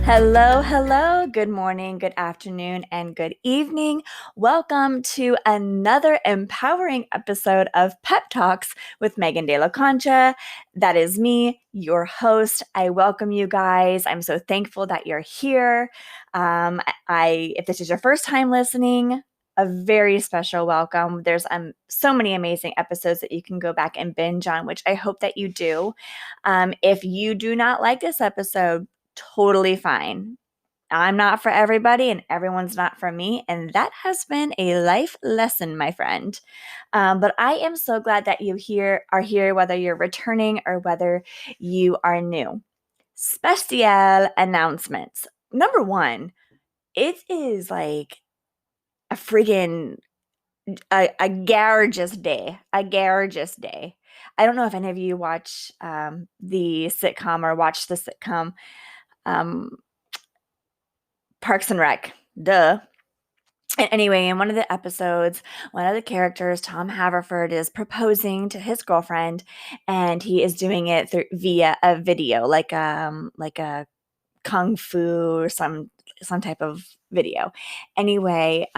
Hello, hello. Good morning, good afternoon, and good evening. Welcome to another empowering episode of Pep Talks with Megan De La Concha. That is me, your host. I welcome you guys. I'm so thankful that you're here. If this is your first time listening, a very special welcome. There's so many amazing episodes that you can go back and binge on, which I hope that you do. If you do not like this episode, totally fine. I'm not for everybody and everyone's not for me. And that has been a life lesson, my friend. But I am so glad that you are here, whether you're returning or whether you are new. Special announcements. Number one, it is like a friggin' a gorgeous day. A gorgeous day. I don't know if any of you watch the sitcom or watch the sitcom um, Parks and Rec. Duh. And anyway, in one of the episodes, one of the characters, Tom Haverford, is proposing to his girlfriend, and he is doing it via a video, like a kung fu or some type of video. Anyway,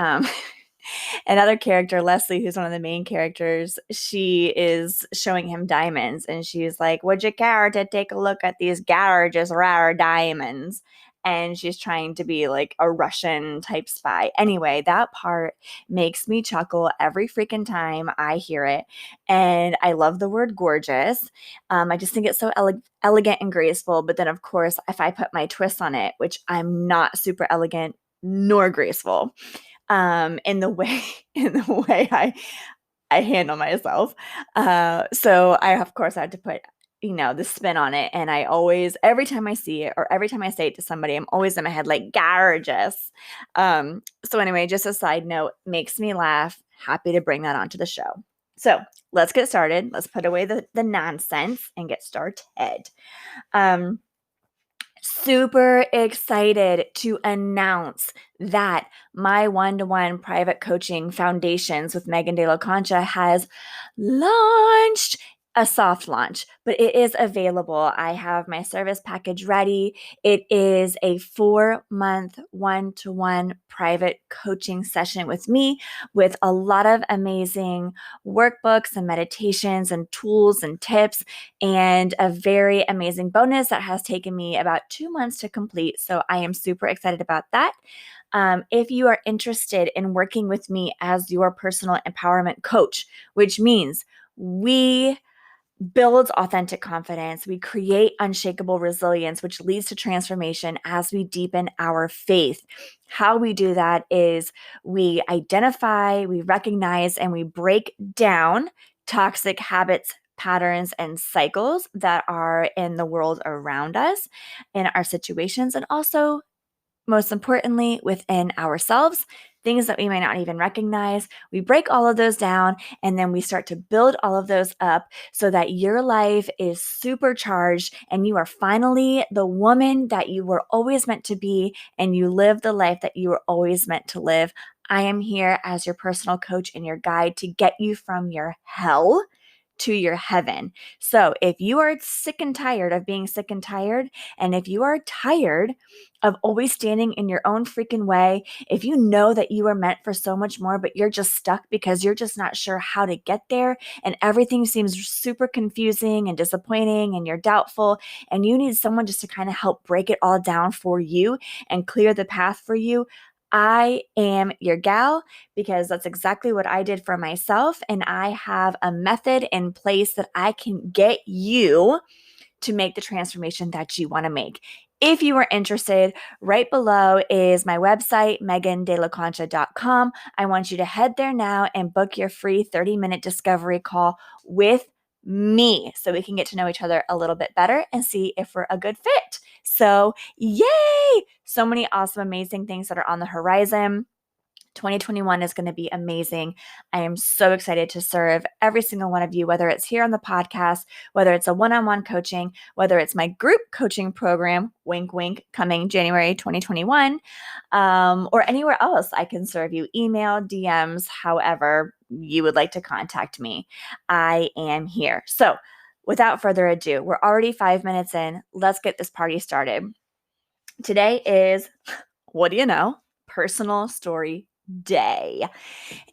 another character, Leslie, who's one of the main characters, she is showing him diamonds, and she's like, "Would you care to take a look at these gorgeous rare diamonds?" And she's trying to be like a Russian type spy. Anyway, that part makes me chuckle every freaking time I hear it. And I love the word gorgeous. I just think it's so elegant and graceful. But then, of course, if I put my twist on it, which I'm not super elegant nor graceful, in the way I handle myself. So I of course had to put the spin on it, and I always, every time I see it or every time I say it to somebody, I'm always in my head like gorgeous. So anyway, just a side note, makes me laugh. Happy to bring that onto the show. So let's get started. Let's put away the nonsense and get started. Super excited to announce that my one-to-one private coaching foundations with Megan De La Concha has launched. A soft launch, but it is available. I have my service package ready. It is a 4-month one-to-one private coaching session with me, with a lot of amazing workbooks and meditations and tools and tips, and a very amazing bonus that has taken me about 2 months to complete. So I am super excited about that. If you are interested in working with me as your personal empowerment coach, which means we build authentic confidence, we create unshakable resilience, which leads to transformation as we deepen our faith. How we do that is we identify, we recognize, and we break down toxic habits, patterns, and cycles that are in the world around us, in our situations, and also, most importantly, within ourselves, things that we may not even recognize. We break all of those down, and then we start to build all of those up so that your life is supercharged and you are finally the woman that you were always meant to be, and you live the life that you were always meant to live. I am here as your personal coach and your guide to get you from your hell to your heaven. So if you are sick and tired of being sick and tired, and if you are tired of always standing in your own freaking way, if you know that you are meant for so much more, but you're just stuck because you're just not sure how to get there, and everything seems super confusing and disappointing, and you're doubtful, and you need someone just to kind of help break it all down for you and clear the path for you, I am your gal, because that's exactly what I did for myself. And I have a method in place that I can get you to make the transformation that you want to make. If you are interested, right below is my website, megandelaconcha.com. I want you to head there now and book your free 30-minute discovery call with me so we can get to know each other a little bit better and see if we're a good fit. So, yay! So many awesome, amazing things that are on the horizon. 2021 is going to be amazing. I am so excited to serve every single one of you, whether it's here on the podcast, whether it's a one-on-one coaching, whether it's my group coaching program, wink, wink, coming January 2021, or anywhere else I can serve you. Email, DMs, however you would like to contact me. I am here. So without further ado, we're already 5 minutes in. Let's get this party started. Today is, what do you know, Personal Story Day.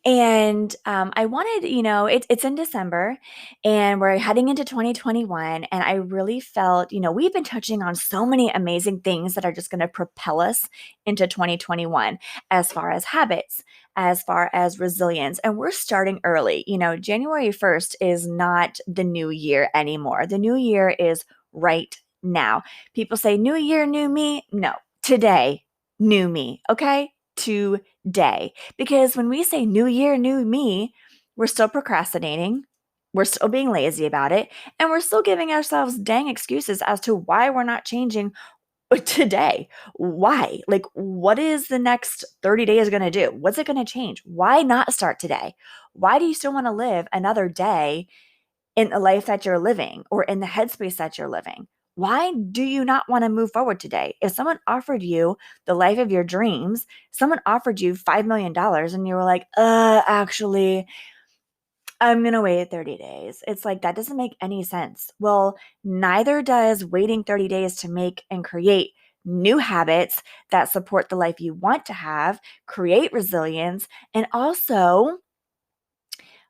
And I wanted, it's in December and we're heading into 2021. And I really felt, we've been touching on so many amazing things that are just going to propel us into 2021 as far as habits, as far as resilience. And we're starting early. January 1st is not the new year anymore. The new year is right now. People say, New Year, new me. No, today, new me. Okay. Today. Because when we say new year, new me, we're still procrastinating. We're still being lazy about it. And we're still giving ourselves dang excuses as to why we're not changing today. Why? Like, what is the next 30 days going to do? What's it going to change? Why not start today? Why do you still want to live another day in the life that you're living or in the headspace that you're living? Why do you not want to move forward today? If someone offered you the life of your dreams, someone offered you $5 million and you were like, actually, I'm going to wait 30 days. It's like, that doesn't make any sense. Well, neither does waiting 30 days to make and create new habits that support the life you want to have, create resilience, and also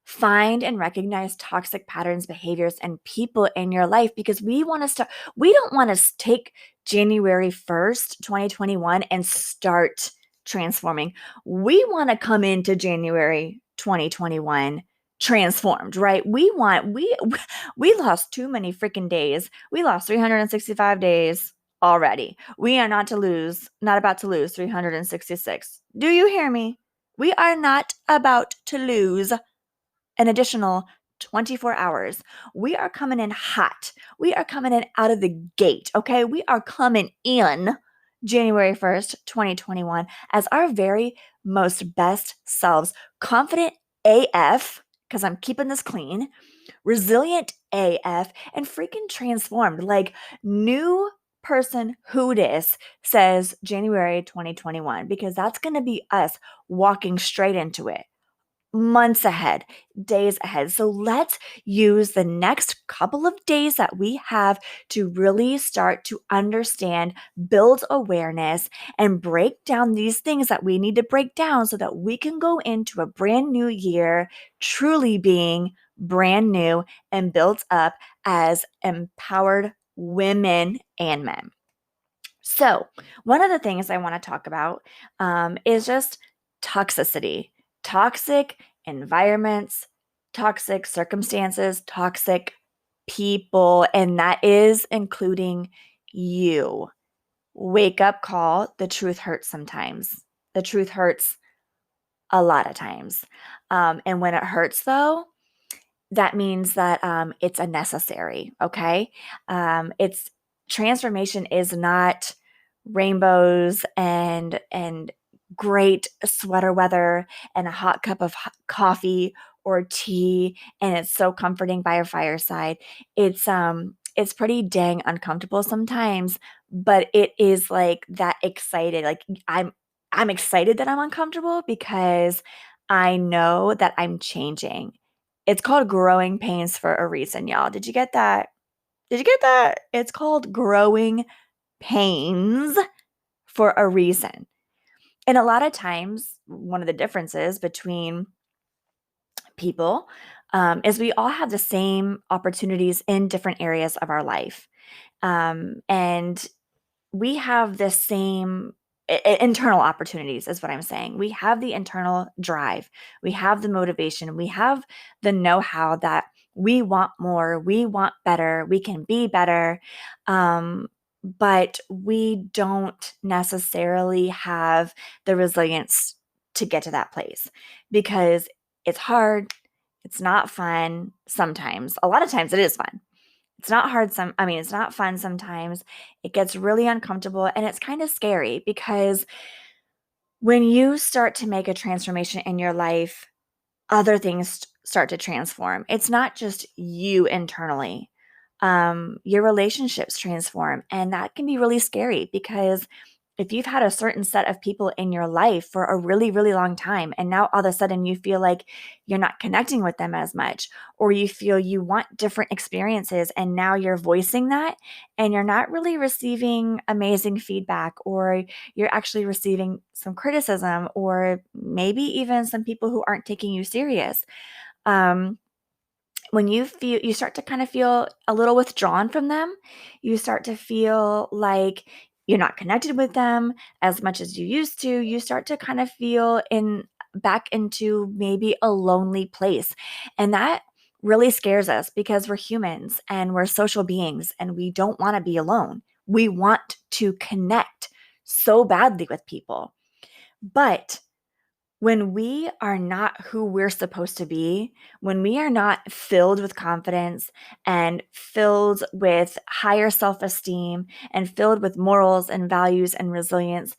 find and recognize toxic patterns, behaviors, and people in your life, because we don't want to take January 1st, 2021 and start transforming. We want to come into January 2021 transformed, right? We lost too many freaking days. We lost 365 days already. We are not about to lose 366. Do you hear me? We are not about to lose an additional 24 hours. We are coming in hot. We are coming in out of the gate, okay? We are coming in January 1st, 2021 as our very most best selves, confident AF, because I'm keeping this clean, resilient AF, and freaking transformed. Like, new person who dis says January 2021, because that's going to be us walking straight into it months ahead, days ahead. So let's use the next couple of days that we have to really start to understand, build awareness, and break down these things that we need to break down so that we can go into a brand new year truly being brand new and built up as empowered women and men. So, one of the things I want to talk about is just toxicity, toxic environments, toxic circumstances, toxic people, and that is including you. Wake up call. The truth hurts sometimes. The truth hurts a lot of times. And when it hurts, though, that means that it's a necessary. Okay. It's transformation is not rainbows and great sweater weather and a hot cup of coffee or tea, and it's so comforting by a fireside. It's pretty dang uncomfortable sometimes, but it is like that excited. Like, I'm excited that I'm uncomfortable because I know that I'm changing. It's called growing pains for a reason, y'all. Did you get that? Did you get that? It's called growing pains for a reason. And a lot of times, one of the differences between people is we all have the same opportunities in different areas of our life. And we have the same internal opportunities, is what I'm saying. We have the internal drive, we have the motivation, we have the know-how that we want more, we want better, we can be better. But we don't necessarily have the resilience to get to that place because it's hard, it's not fun sometimes. A lot of times it is fun. It's not hard it's not fun sometimes. It gets really uncomfortable and it's kind of scary because when you start to make a transformation in your life, other things start to transform. It's not just you internally. Your relationships transform, and that can be really scary because if you've had a certain set of people in your life for a really, really long time, and now all of a sudden you feel like you're not connecting with them as much, or you feel you want different experiences, and now you're voicing that, and you're not really receiving amazing feedback, or you're actually receiving some criticism, or maybe even some people who aren't taking you serious. Um, when you start to kind of feel a little withdrawn from them, you start to feel like you're not connected with them as much as you used to. You start to kind of feel in back into maybe a lonely place. And that really scares us because we're humans and we're social beings and we don't want to be alone. We want to connect so badly with people. But when we are not who we're supposed to be, when we are not filled with confidence and filled with higher self esteem and filled with morals and values and resilience,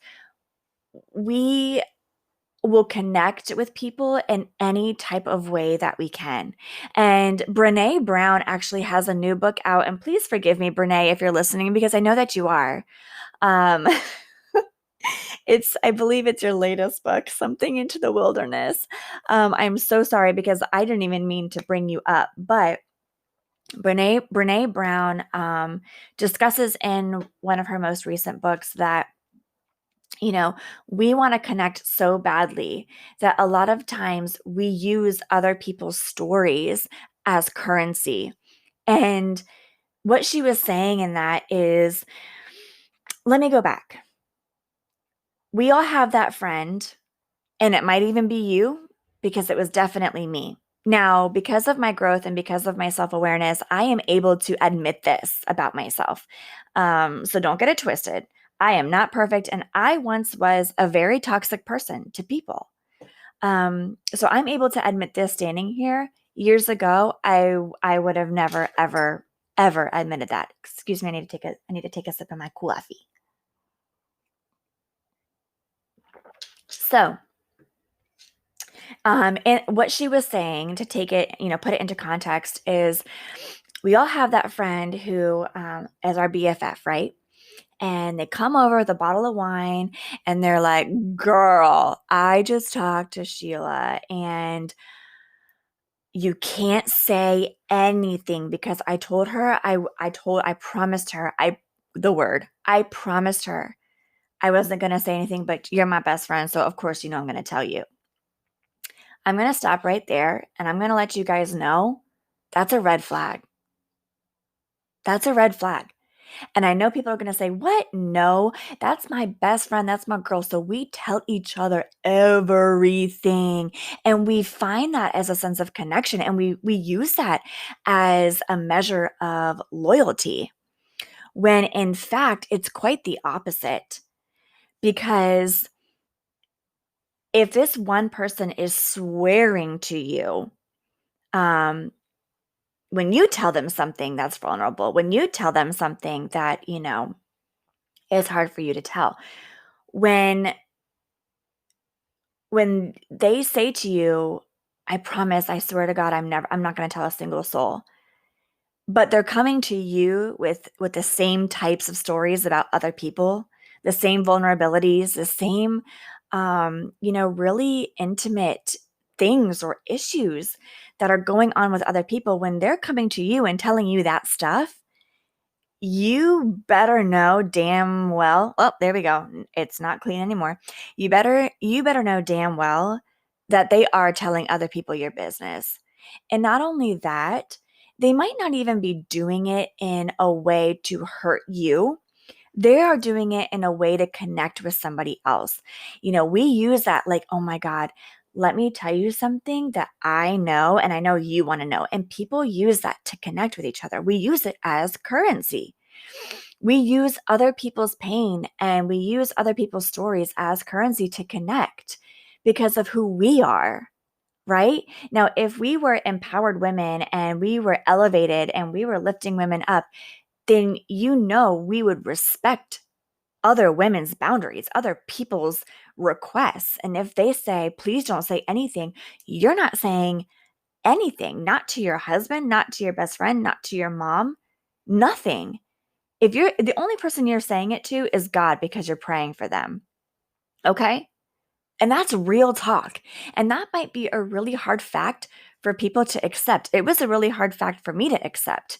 we will connect with people in any type of way that we can. And Brene Brown actually has a new book out. And please forgive me, Brene, if you're listening, because I know that you are. Um, I believe it's your latest book, Something into the Wilderness. I'm so sorry because I didn't even mean to bring you up, but Brene Brown discusses in one of her most recent books that, you know, we want to connect so badly that a lot of times we use other people's stories as currency. And what she was saying in that is, let me go back. We all have that friend. And it might even be you because it was definitely me. Now, because of my growth and because of my self awareness, I am able to admit this about myself. So don't get it twisted. I am not perfect. And I once was a very toxic person to people. So I'm able to admit this standing here. Years ago, I would have never, ever admitted that. Excuse me, I need to take a sip of my coffee. So and what she was saying, to take it, put it into context, is we all have that friend who is our BFF, right? And they come over with a bottle of wine and they're like, girl, I just talked to Sheila and you can't say anything because I told her, I promised her, I promised her I wasn't going to say anything, but you're my best friend. So of course, I'm going to tell you. I'm going to stop right there and I'm going to let you guys know that's a red flag. That's a red flag. And I know people are going to say, what? No, that's my best friend. That's my girl. So we tell each other everything. And we find that as a sense of connection. And we use that as a measure of loyalty, when in fact, it's quite the opposite. Because if this one person is swearing to you, um, when you tell them something that's vulnerable, when you tell them something that, is hard for you to tell, when they say to you, I promise, I swear to God, I'm not going to tell a single soul. But they're coming to you with the same types of stories about other people, the same vulnerabilities, the same really intimate things or issues that are going on with other people. When they're coming to you and telling you that stuff, you better know damn well. Oh, there we go. It's not clean anymore. You better know damn well that they are telling other people your business. And not only that, they might not even be doing it in a way to hurt you. They are doing it in a way to connect with somebody else. We use that like, oh my God, let me tell you something that I know and I know you want to know. And people use that to connect with each other. We use it as currency. We use other people's pain and we use other people's stories as currency to connect because of who we are. Right? Now, if we were empowered women and we were elevated and we were lifting women up, then we would respect other women's boundaries, other people's requests. And if they say, please don't say anything, you're not saying anything, not to your husband, not to your best friend, not to your mom, nothing. If you're the only person you're saying it to is God because you're praying for them. Okay? And that's real talk. And that might be a really hard fact for people to accept. It was a really hard fact for me to accept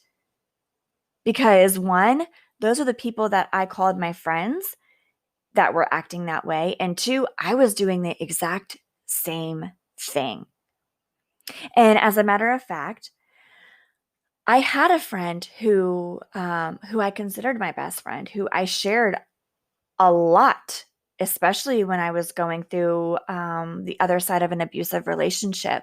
because one, those are the people that I called my friends that were acting that way. And two, I was doing the exact same thing. And as a matter of fact, I had a friend who I considered my best friend, who I shared a lot, especially when I was going through the other side of an abusive relationship.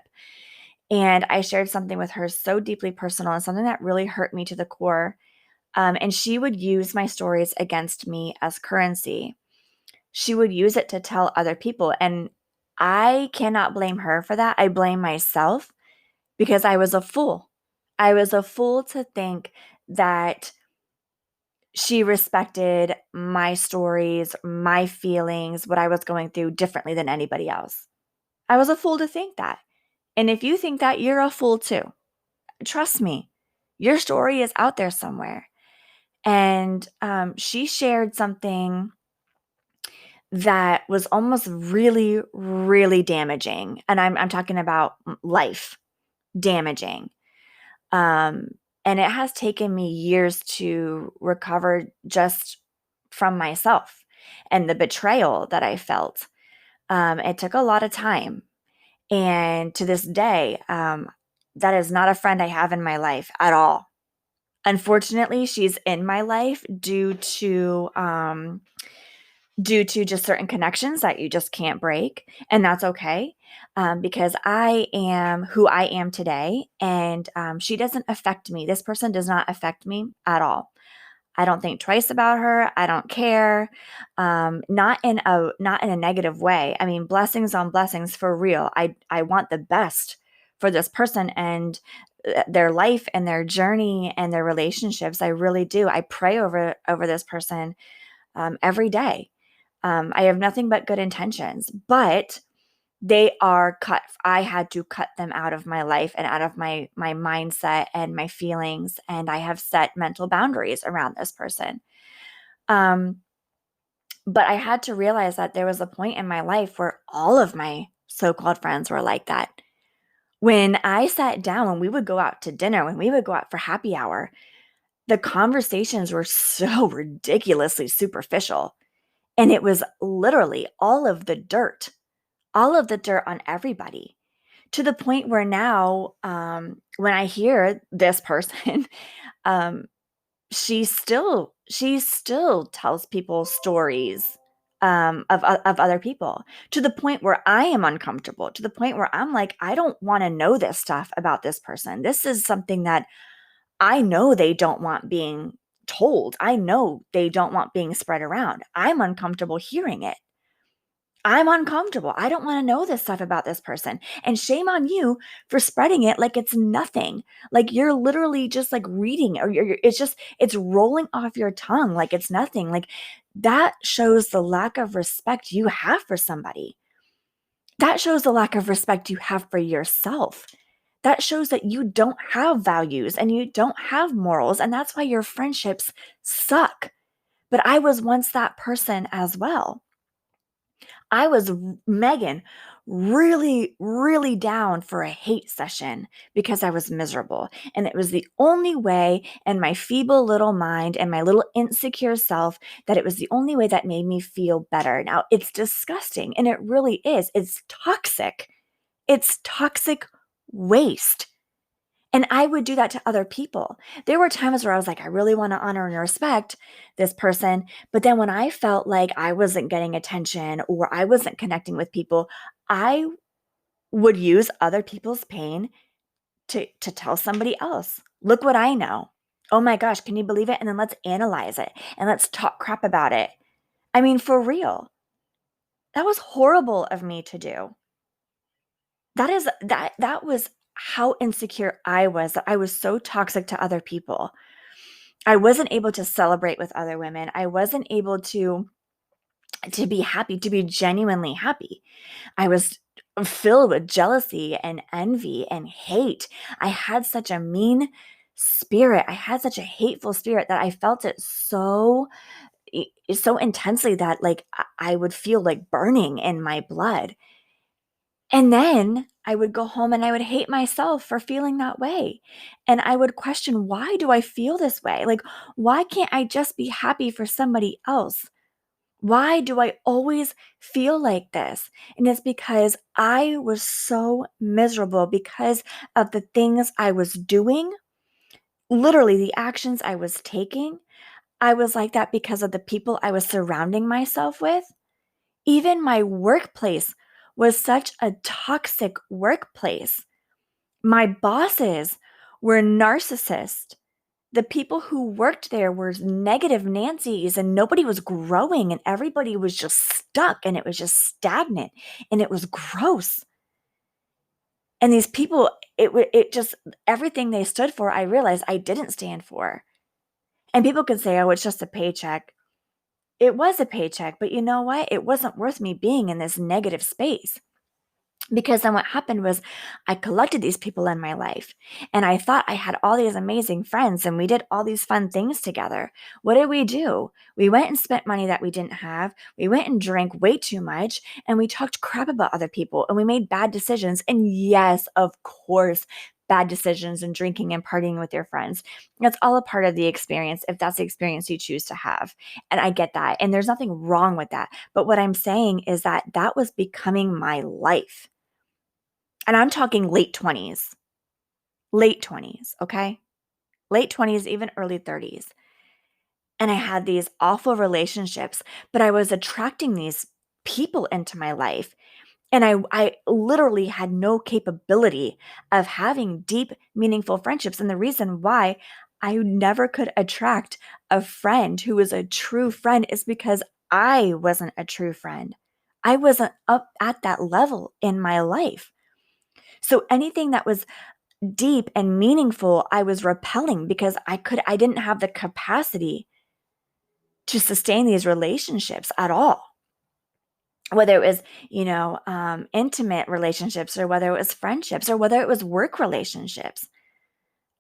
And I shared something with her so deeply personal and something that really hurt me to the core. And she would use my stories against me as currency. She would use it to tell other people. And I cannot blame her for that. I blame myself because I was a fool. I was a fool to think that she respected my stories, my feelings, what I was going through differently than anybody else. I was a fool to think that. And if you think that, you're a fool too. Trust me, your story is out there somewhere. And she shared something that was almost really, really damaging. And I'm talking about life damaging. Um, and it has taken me years to recover just from myself and the betrayal that I felt. It took a lot of time. And to this day, that is not a friend I have in my life at all. Unfortunately, she's in my life due to just certain connections that you just can't break. And that's okay, because I am who I am today. And she doesn't affect me. This person does not affect me at all. I don't think twice about her. I don't care. Not in a negative way. I mean, blessings on blessings for real. I want the best for this person and their life and their journey and their relationships. I really do. I pray over this person every day. I have nothing but good intentions, but they are cut. I had to cut them out of my life and out of my mindset and my feelings. And I have set mental boundaries around this person. Um, but I had to realize that there was a point in my life where all of my so-called friends were like that. When I sat down, when we would go out to dinner, when we would go out for happy hour, the conversations were so ridiculously superficial. And it was literally all of the dirt on everybody, to the point where now, when I hear this person, um, she still tells people stories of other people, to the point where I am uncomfortable, to the point where I'm like, I don't want to know this stuff about this person. This is something that I know they don't want being told. I know they don't want being spread around. I'm uncomfortable hearing it. I'm uncomfortable. I don't want to know this stuff about this person. And shame on you for spreading it like it's nothing. Like you're literally just like reading, or it's rolling off your tongue like it's nothing. Like that shows the lack of respect you have for somebody. That shows the lack of respect you have for yourself. That shows that you don't have values and you don't have morals. And that's why your friendships suck. But I was once that person as well. I was, Megan, really, really down for a hate session because I was miserable. And it was the only way, and my feeble little mind and my little insecure self, that it was the only way that made me feel better. Now, it's disgusting, and it really is. It's toxic. It's toxic waste. And I would do that to other people. There were times where I was like, I really want to honor and respect this person. But then when I felt like I wasn't getting attention or I wasn't connecting with people, I would use other people's pain to tell somebody else, look what I know. Oh my gosh, can you believe it? And then let's analyze it and let's talk crap about it. I mean, for real. That was horrible of me to do. That was how insecure I was, that I was so toxic to other people. I wasn't able to celebrate with other women. I wasn't able to be happy, to be genuinely happy. I was filled with jealousy and envy and hate. I had such a mean spirit. I had such a hateful spirit that I felt it so intensely that like I would feel like burning in my blood. And then I would go home and I would hate myself for feeling that way. And I would question, why do I feel this way? Like, why can't I just be happy for somebody else? Why do I always feel like this? And it's because I was so miserable because of the things I was doing, literally the actions I was taking. I was like that because of the people I was surrounding myself with. Even my workplace was such a toxic workplace. My bosses were narcissists. The people who worked there were negative Nancy's, and nobody was growing, and everybody was just stuck, and it was just stagnant, and it was gross. And these people, it just, everything they stood for, I realized I didn't stand for. And people could say, oh, it's just a paycheck. It was a paycheck, but you know what? It wasn't worth me being in this negative space. Because then what happened was I collected these people in my life and I thought I had all these amazing friends and we did all these fun things together. What did we do? We went and spent money that we didn't have. We went and drank way too much and we talked crap about other people and we made bad decisions. And yes, of course, bad decisions and drinking and partying with your friends. That's all a part of the experience if that's the experience you choose to have. And I get that. And there's nothing wrong with that. But what I'm saying is that that was becoming my life. And I'm talking late 20s, okay? Late 20s, even early 30s. And I had these awful relationships, but I was attracting these people into my life. And I literally had no capability of having deep, meaningful friendships. And the reason why I never could attract a friend who was a true friend is because I wasn't a true friend. I wasn't up at that level in my life. So anything that was deep and meaningful, I was repelling because I didn't have the capacity to sustain these relationships at all. Whether it was, intimate relationships or whether it was friendships or whether it was work relationships.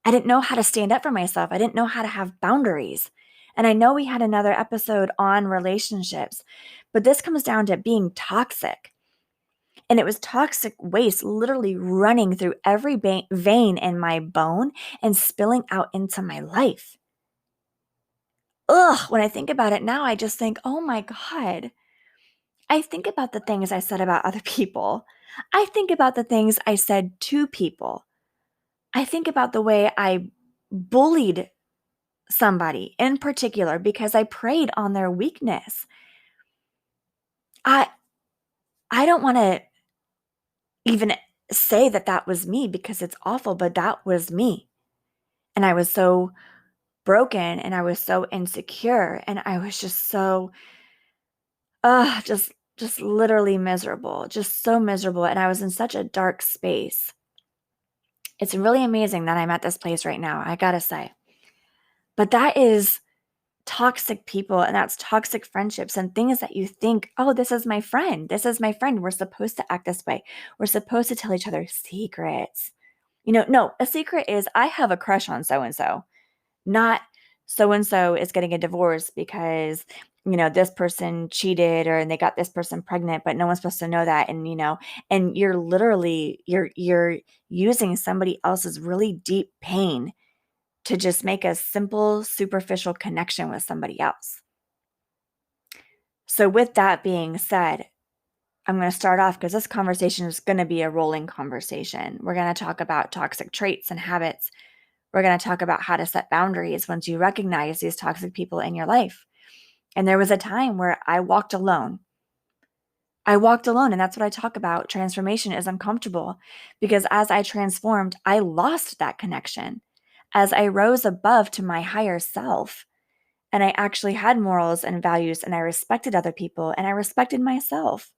I didn't know how to stand up for myself. I didn't know how to have boundaries. And I know we had another episode on relationships, but this comes down to being toxic. And it was toxic waste literally running through every vein in my bone and spilling out into my life. Ugh, when I think about it now, I just think, oh my God. I think about the things I said about other people. I think about the things I said to people. I think about the way I bullied somebody in particular because I preyed on their weakness. I I don't want to even say that that was me because it's awful, but that was me. And I was so broken and I was so insecure and I was just so just literally miserable, just so miserable, and I was in such a dark space. It's really amazing that I'm at this place right now, I gotta say. But that is toxic people and that's toxic friendships and things that you think, oh, this is my friend. This is my friend. We're supposed to act this way. We're supposed to tell each other secrets. No, a secret is I have a crush on so and so, not so and so is getting a divorce because this person cheated or and they got this person pregnant, but no one's supposed to know that. And and you're literally you're using somebody else's really deep pain to just make a simple superficial connection with somebody else. So with that being said, I'm going to start off because this conversation is going to be a rolling conversation. We're going to talk about toxic traits and habits. We're going to talk about how to set boundaries once you recognize these toxic people in your life. And there was a time where I walked alone. I walked alone, and that's what I talk about. Transformation is uncomfortable because as I transformed, I lost that connection. As I rose above to my higher self, and I actually had morals and values, and I respected other people, and I respected myself,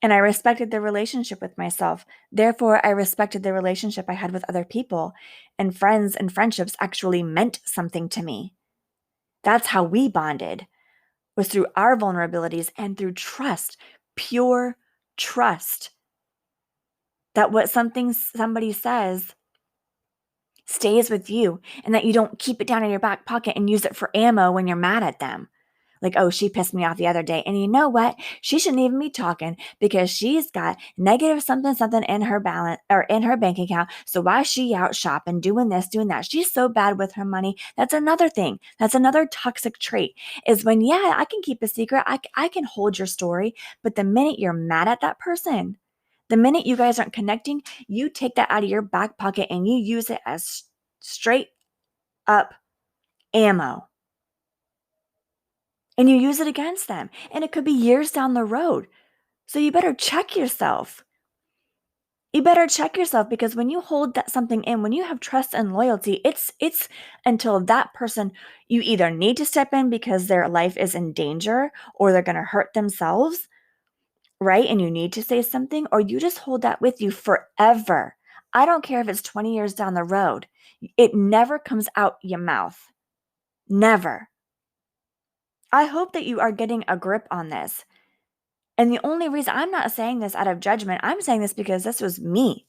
and I respected the relationship with myself. Therefore, I respected the relationship I had with other people, and friends and friendships actually meant something to me. That's how we bonded, was through our vulnerabilities and through trust, pure trust that what somebody says stays with you, and that you don't keep it down in your back pocket and use it for ammo when you're mad at them. Like, oh, she pissed me off the other day. And you know what? She shouldn't even be talking because she's got negative something, something in her balance or in her bank account. So why is she out shopping, doing this, doing that? She's so bad with her money. That's another thing. That's another toxic trait is when, yeah, I can keep a secret. I can hold your story. But the minute you're mad at that person, the minute you guys aren't connecting, you take that out of your back pocket and you use it as straight up ammo. And you use it against them. And it could be years down the road. So you better check yourself. You better check yourself because when you hold that something in, when you have trust and loyalty, it's until that person you either need to step in because their life is in danger or they're going to hurt themselves, right? And you need to say something, or you just hold that with you forever. I don't care if it's 20 years down the road. It never comes out your mouth. Never. I hope that you are getting a grip on this. And the only reason I'm not saying this out of judgment, I'm saying this because this was me.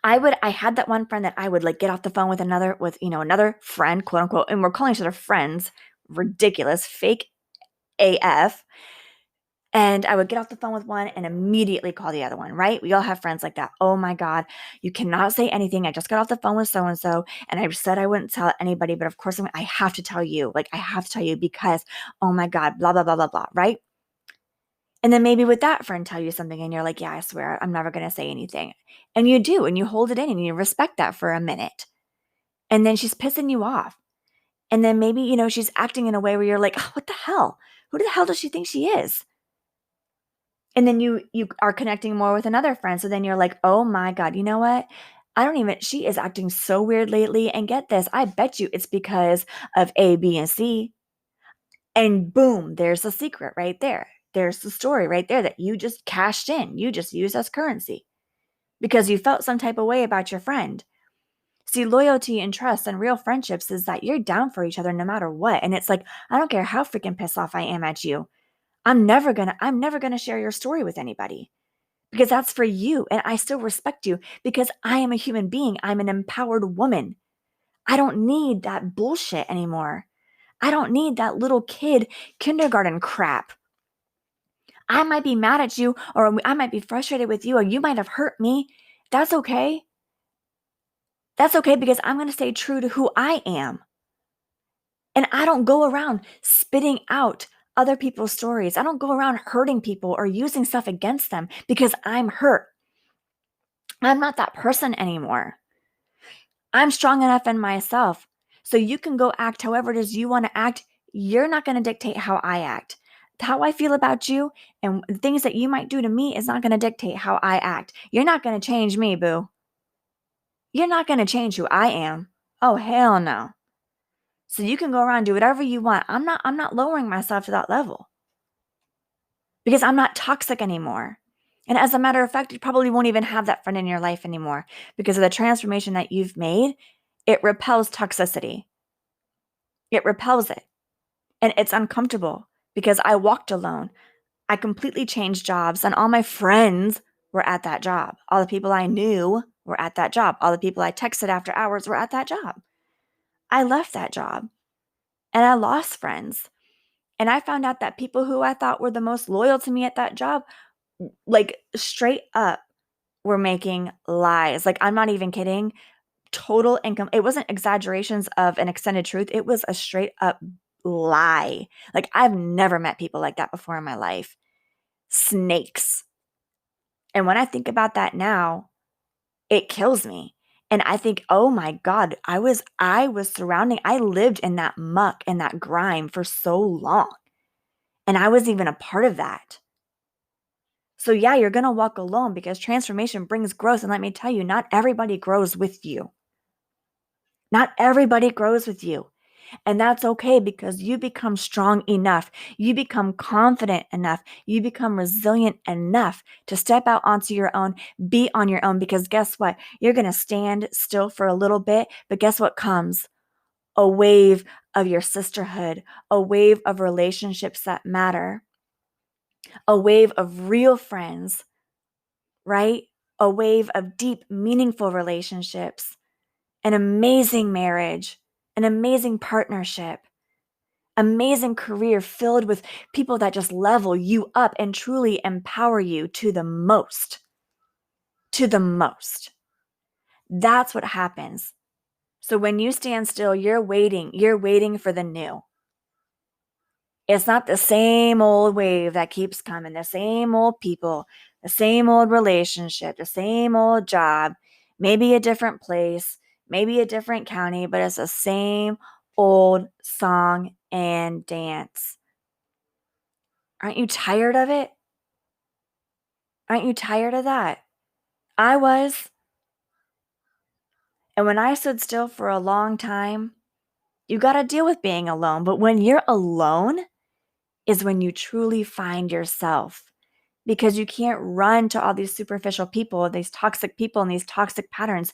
I had that one friend that I would like get off the phone with another friend, quote unquote, and we're calling each other friends. Ridiculous, fake AF. And I would get off the phone with one and immediately call the other one, right? We all have friends like that. Oh my God, you cannot say anything. I just got off the phone with so and so, and I said I wouldn't tell anybody, but of course I have to tell you. Like, I have to tell you because, oh my God, blah, blah, blah, blah, blah, right? And then maybe with that friend tell you something and you're like, yeah, I swear, I'm never going to say anything. And you do, and you hold it in and you respect that for a minute. And then she's pissing you off. And then maybe, she's acting in a way where you're like, oh, what the hell? Who the hell does she think she is? And then you are connecting more with another friend. So then you're like, oh my God, you know what? She is acting so weird lately. And get this, I bet you it's because of A, B, and C. And boom, there's the secret right there. There's the story right there that you just cashed in. You just used as currency because you felt some type of way about your friend. See, loyalty and trust and real friendships is that you're down for each other no matter what. And it's like, I don't care how freaking pissed off I am at you. I'm never gonna share your story with anybody because that's for you. And I still respect you because I am a human being. I'm an empowered woman. I don't need that bullshit anymore. I don't need that little kid kindergarten crap. I might be mad at you, or I might be frustrated with you, or you might have hurt me. That's okay. That's okay because I'm going to stay true to who I am. And I don't go around spitting out other people's stories. I don't go around hurting people or using stuff against them because I'm hurt. I'm not that person anymore. I'm strong enough in myself. So you can go act however it is you want to act. You're not going to dictate how I act. How I feel about you and things that you might do to me is not going to dictate how I act. You're not going to change me, boo. You're not going to change who I am. Oh, hell no. So you can go around and do whatever you want. I'm not lowering myself to that level because I'm not toxic anymore. And as a matter of fact, you probably won't even have that friend in your life anymore because of the transformation that you've made. It repels toxicity. It repels it. And it's uncomfortable because I walked alone. I completely changed jobs, and all my friends were at that job. All the people I knew were at that job. All the people I texted after hours were at that job. I left that job and I lost friends. And I found out that people who I thought were the most loyal to me at that job, like straight up, were making lies. Like, I'm not even kidding. Total income. It wasn't exaggerations of an extended truth. It was a straight up lie. Like, I've never met people like that before in my life. Snakes. And when I think about that now, it kills me. And I think, oh my God, I lived in that muck and that grime for so long. And I was even a part of that. So yeah, you're going to walk alone because transformation brings growth. And let me tell you, not everybody grows with you. Not everybody grows with you. And that's okay because you become strong enough. You become confident enough. You become resilient enough to step out onto your own, be on your own, because guess what? You're going to stand still for a little bit, but guess what comes? A wave of your sisterhood, a wave of relationships that matter, a wave of real friends, right? A wave of deep, meaningful relationships. an amazing marriage, an amazing partnership, amazing career filled with people that just level you up and truly empower you to the most. To the most. That's what happens. So when you stand still, you're waiting for the new. It's not the same old wave that keeps coming, the same old people, the same old relationship, the same old job, maybe a different place, maybe a different county, but it's the same old song and dance. Aren't you tired of it? Aren't you tired of that? I was. And when I stood still for a long time, you got to deal with being alone. But when you're alone is when you truly find yourself, because you can't run to all these superficial people, these toxic people, and these toxic patterns.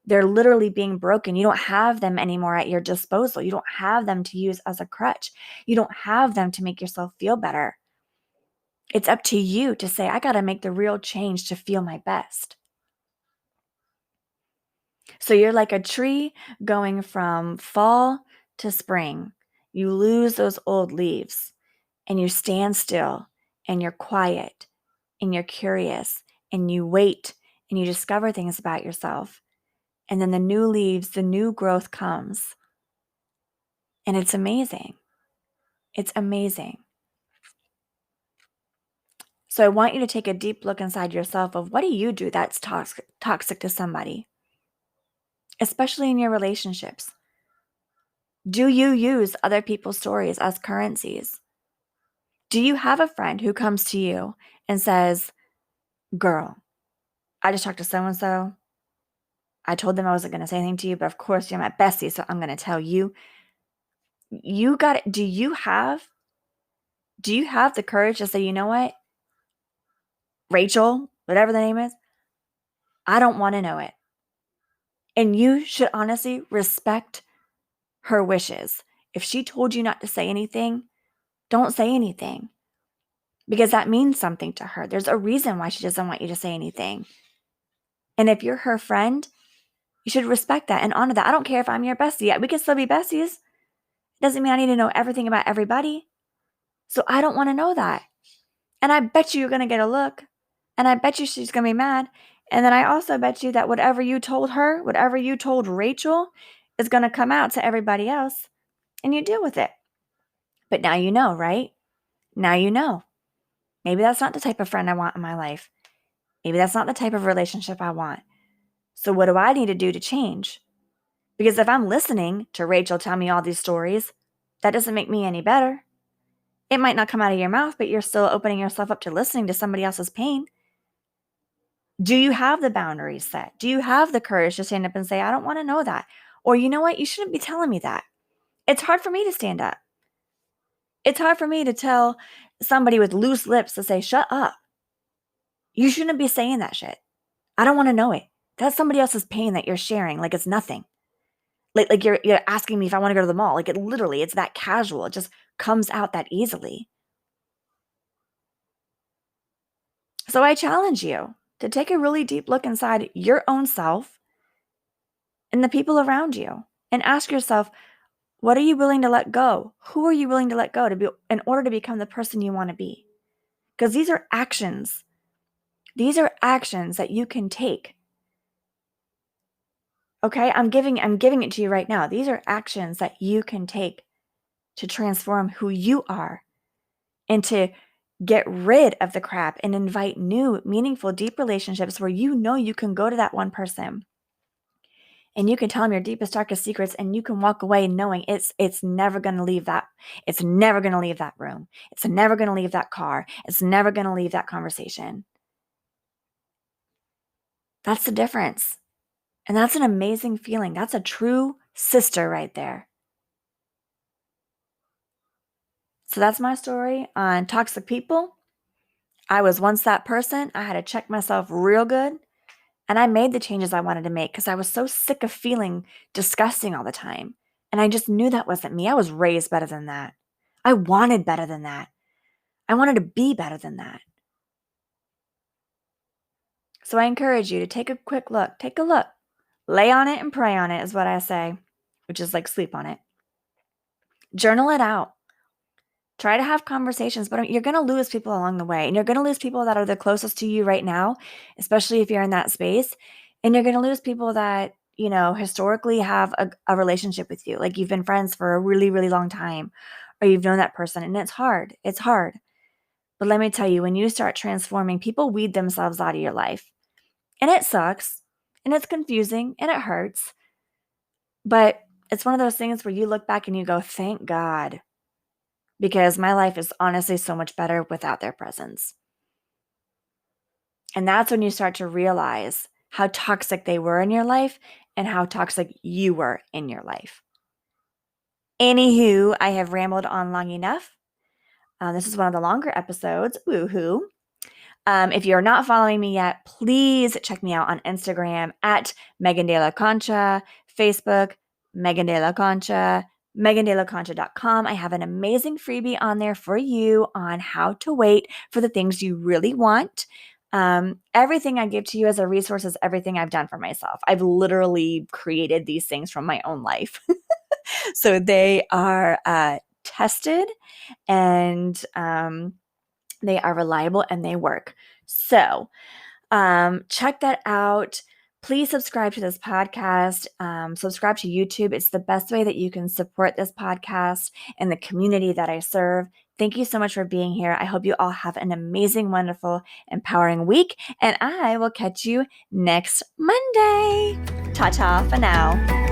They're literally being broken. You don't have them anymore at your disposal. You don't have them to use as a crutch. You don't have them to make yourself feel better. It's up to you to say, I got to make the real change to feel my best. So you're like a tree going from fall to spring. You lose those old leaves and you stand still and you're quiet and you're curious and you wait and you discover things about yourself. And then the new leaves, the new growth comes. And it's amazing. It's amazing. So I want you to take a deep look inside yourself of what do you do that's toxic to somebody, especially in your relationships. Do you use other people's stories as currencies? Do you have a friend who comes to you and says, girl, I just talked to so-and-so. I told them I wasn't going to say anything to you, but of course you're my bestie, so I'm going to tell you. You got it. Do you have the courage to say, you know what? Rachel, whatever the name is, I don't want to know it. And you should honestly respect her wishes. If she told you not to say anything, don't say anything, because that means something to her. There's a reason why she doesn't want you to say anything. And if you're her friend, you should respect that and honor that. I don't care if I'm your bestie. We can still be besties. Doesn't mean I need to know everything about everybody. So I don't want to know that. And I bet you're going to get a look. And I bet you she's going to be mad. And then I also bet you that whatever you told her, whatever you told Rachel, is going to come out to everybody else. And you deal with it. But now you know, right? Now you know. Maybe that's not the type of friend I want in my life. Maybe that's not the type of relationship I want. So what do I need to do to change? Because if I'm listening to Rachel tell me all these stories, that doesn't make me any better. It might not come out of your mouth, but you're still opening yourself up to listening to somebody else's pain. Do you have the boundaries set? Do you have the courage to stand up and say, I don't want to know that? Or you know what? You shouldn't be telling me that. It's hard for me to stand up. It's hard for me to tell somebody with loose lips to say, shut up. You shouldn't be saying that shit. I don't want to know it. That's somebody else's pain that you're sharing like it's nothing. Like you're asking me if I want to go to the mall. Like it's that casual. It just comes out that easily. So I challenge you to take a really deep look inside your own self and the people around you and ask yourself, what are you willing to let go? Who are you willing to let go in order to become the person you want to be? Because these are actions. These are actions that you can take. Okay? I'm giving it to you right now. These are actions that you can take to transform who you are and to get rid of the crap and invite new, meaningful, deep relationships where you know you can go to that one person and you can tell them your deepest, darkest secrets, and you can walk away knowing it's never going to leave that. It's never going to leave that room. It's never going to leave that car. It's never going to leave that conversation. That's the difference. And that's an amazing feeling. That's a true sister right there. So that's my story on toxic people. I was once that person. I had to check myself real good. And I made the changes I wanted to make because I was so sick of feeling disgusting all the time. And I just knew that wasn't me. I was raised better than that. I wanted better than that. I wanted to be better than that. So I encourage you to take a quick look. Take a look. Lay on it and pray on it is what I say, which is like sleep on it. Journal it out. Try to have conversations, but you're going to lose people along the way. And you're going to lose people that are the closest to you right now, especially if you're in that space. And you're going to lose people that, historically have a relationship with you. Like you've been friends for a really, really long time, or you've known that person. And it's hard. It's hard. But let me tell you, when you start transforming, people weed themselves out of your life. And it sucks. And it's confusing. And it hurts. But it's one of those things where you look back and you go, thank God. Because my life is honestly so much better without their presence. And that's when you start to realize how toxic they were in your life and how toxic you were in your life. Anywho, I have rambled on long enough. This is one of the longer episodes. Woohoo. If you're not following me yet, please check me out on Instagram at Megan De La Concha, Facebook, Megan De La Concha, megandelaconcha.com. I have an amazing freebie on there for you on how to wait for the things you really want. Everything I give to you as a resource is everything I've done for myself. I've literally created these things from my own life. So they are tested and they are reliable and they work. So check that out. Please subscribe to this podcast. Subscribe to YouTube. It's the best way that you can support this podcast and the community that I serve. Thank you so much for being here. I hope you all have an amazing, wonderful, empowering week. And I will catch you next Monday. Ta-ta for now.